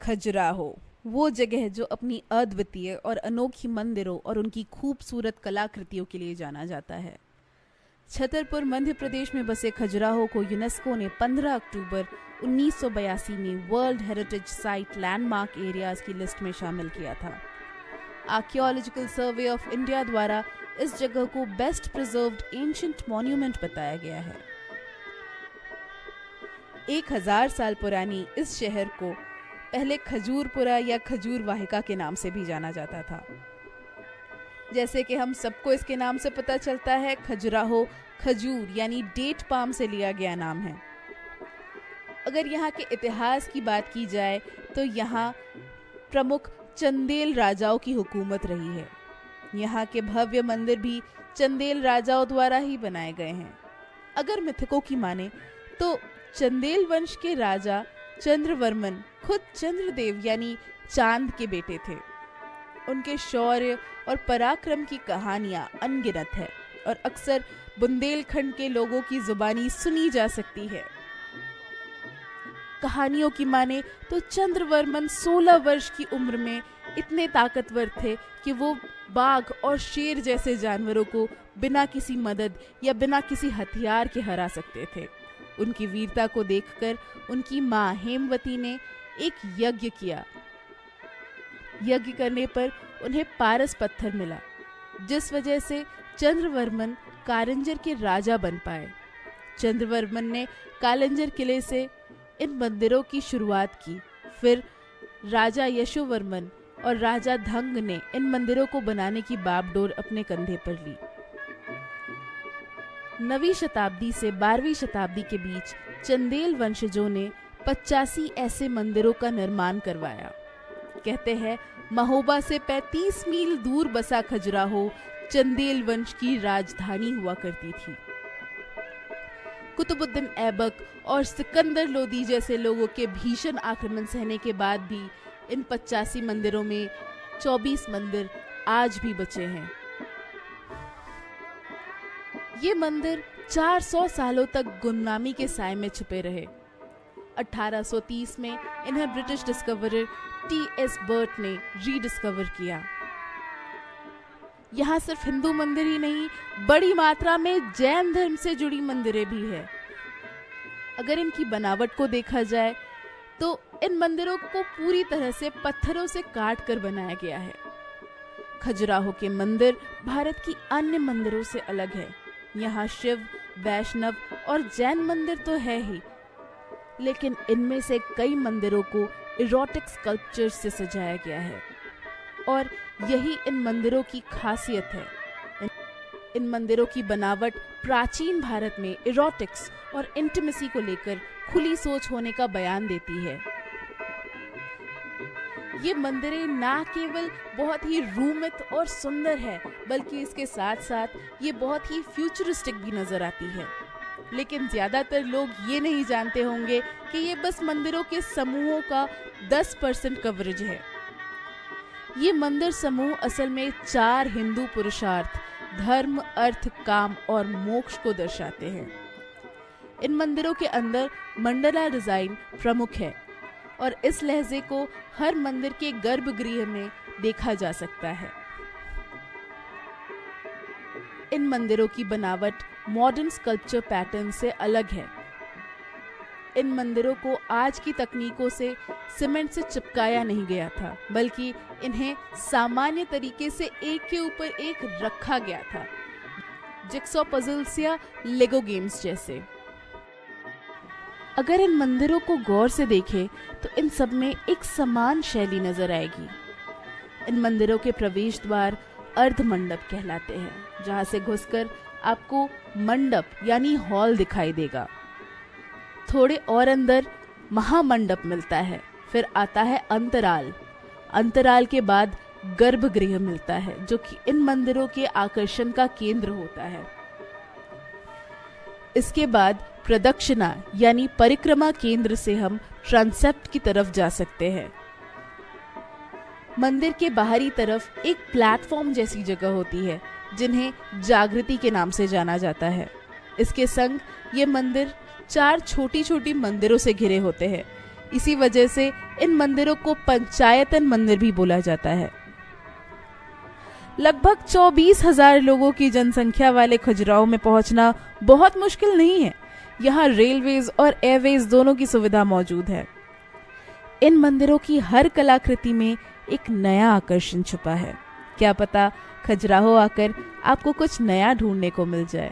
खजुराहो वो जगह जो अपनी अद्वितीय और अनोखी मंदिरों और उनकी खूबसूरत कलाकृतियों के लिए जाना जाता है। छतरपुर मध्य प्रदेश में बसे खजुराहो को यूनेस्को ने 15 अक्टूबर 1982 में world heritage site landmark areas की लिस्ट में शामिल किया था। आर्कियोलॉजिकल सर्वे ऑफ इंडिया द्वारा इस जगह को बेस्ट प्रिजर्व्ड एंशिएंट मॉन्यूमेंट बताया गया है। 1000 साल पुरानी इस शहर को पहले खजूरपुरा या खजूर वाहिका के नाम से भी जाना जाता था। जैसे कि हम सबको इसके नाम से पता चलता है, खजुराहो खजूर यानी डेट पाम से लिया गया नाम है। अगर यहाँ के इतिहास की बात की जाए तो यहाँ प्रमुख चंदेल राजाओं की हुकूमत रही है। यहाँ के भव्य मंदिर भी चंदेल राजाओं द्वारा ही बनाए गए हैं। अगर मिथकों की माने तो चंदेल वंश के राजा चंद्रवर्मन खुद चंद्रदेव यानी चांद के बेटे थे। उनके शौर्य और पराक्रम की कहानियां अनगिनत है और अक्सर बुंदेलखंड के लोगों की जुबानी सुनी जा सकती है। कहानियों की माने तो चंद्रवर्मन 16 वर्ष की उम्र में इतने ताकतवर थे कि वो बाघ और शेर जैसे जानवरों को बिना किसी मदद या बिना किसी हथियार के हरा सकते थे। उनकी वीरता को देखकर उनकी मां हेमवती ने एक यज्ञ किया। यज्ञ करने पर उन्हें पारस पत्थर मिला, जिस वजह से चंद्रवर्मन कारंजर के राजा बन पाए। चंद्रवर्मन ने कालंजर किले से इन मंदिरों की शुरुआत की। फिर राजा यशोवर्मन और राजा धंग ने इन मंदिरों को बनाने की बागडोर अपने कंधे पर ली। 9वीं शताब्दी से 12वीं शताब्दी के बीच चंदेल वंशजों ने 85 ऐसे मंदिरों का निर्माण करवाया। कहते हैं महोबा से 35 मील दूर बसा खजुराहो चंदेल वंश की राजधानी हुआ करती थी। कुतुबुद्दीन ऐबक और सिकंदर लोदी जैसे लोगों के भीषण आक्रमण सहने के बाद भी इन 85 मंदिरों में 24 मंदिर आज भी बचे हैं। ये मंदिर 400 सालों तक गुमनामी के साए में छुपे रहे। 1830 में इन्हें ब्रिटिश डिस्कवरर टी.एस. बर्ट ने रीडिस्कवर किया। यहाँ सिर्फ हिंदू मंदिर ही नहीं, बड़ी मात्रा में जैन धर्म से जुड़ी मंदिरें भी है। अगर इनकी बनावट को देखा जाए तो इन मंदिरों को पूरी तरह से पत्थरों से काट कर बनाया गया है। खजुराहो के मंदिर भारत की अन्य मंदिरों से अलग है। यहाँ शिव, वैष्णव और जैन मंदिर तो है ही, लेकिन इनमें से कई मंदिरों को इरोटिक स्कल्पचर से सजाया गया है और यही इन मंदिरों की खासियत है। इन मंदिरों की बनावट प्राचीन भारत में इरोटिक्स और इंटिमेसी को लेकर खुली सोच होने का बयान देती है। ये मंदिरें ना केवल बहुत ही रूमित और सुंदर है, बल्कि इसके साथ साथ ये बहुत ही फ्यूचरिस्टिक भी नजर आती है। लेकिन ज्यादातर लोग ये नहीं जानते होंगे कि ये बस मंदिरों के समूहों का 10% कवरेज है। ये मंदिर समूह असल में 4 हिंदू पुरुषार्थ धर्म, अर्थ, काम और मोक्ष को दर्शाते हैं। इन मंदिरों के अंदर मंडला डिजाइन प्रमुख है और इस लहजे को हर मंदिर के गर्भगृह में देखा जा सकता है। इन मंदिरों की बनावट मॉडर्न स्कल्पचर पैटर्न से अलग है। इन मंदिरों को आज की तकनीकों से सीमेंट से चिपकाया नहीं गया था, बल्कि इन्हें सामान्य तरीके से एक के ऊपर एक रखा गया था, जिक्सॉ पजल्स या लेगो गेम्स जैसे। अगर इन मंदिरों को गौर से देखें तो इन सब में एक समान शैली नजर आएगी। इन मंदिरों के प्रवेश द्वार अर्ध मंडप कहलाते हैं, जहां से घुसकर आपको मंडप यानी हॉल दिखाई देगा। थोड़े और अंदर महामंडप मिलता है, फिर आता है अंतराल। अंतराल के बाद गर्भगृह मिलता है, जो कि इन मंदिरों के आकर्षण का केंद्र होता है। इसके बाद प्रदक्षिणा यानी परिक्रमा केंद्र से हम ट्रांसेप्ट की तरफ जा सकते हैं। मंदिर के बाहरी तरफ एक प्लेटफॉर्म जैसी जगह होती है, जिन्हें जागृति के नाम से जाना जाता है। इसके संग ये मंदिर 4 छोटी छोटी मंदिरों से घिरे होते हैं, इसी वजह से इन मंदिरों को पंचायतन मंदिर भी बोला जाता है। लगभग 24,000 लोगों की जनसंख्या वाले खजुराहो में पहुंचना बहुत मुश्किल नहीं है। यहाँ रेलवेज और एयरवेज दोनों की सुविधा मौजूद है। इन मंदिरों की हर कलाकृति में एक नया आकर्षण छुपा है। क्या पता खजुराहो आकर आपको कुछ नया ढूंढने को मिल जाए।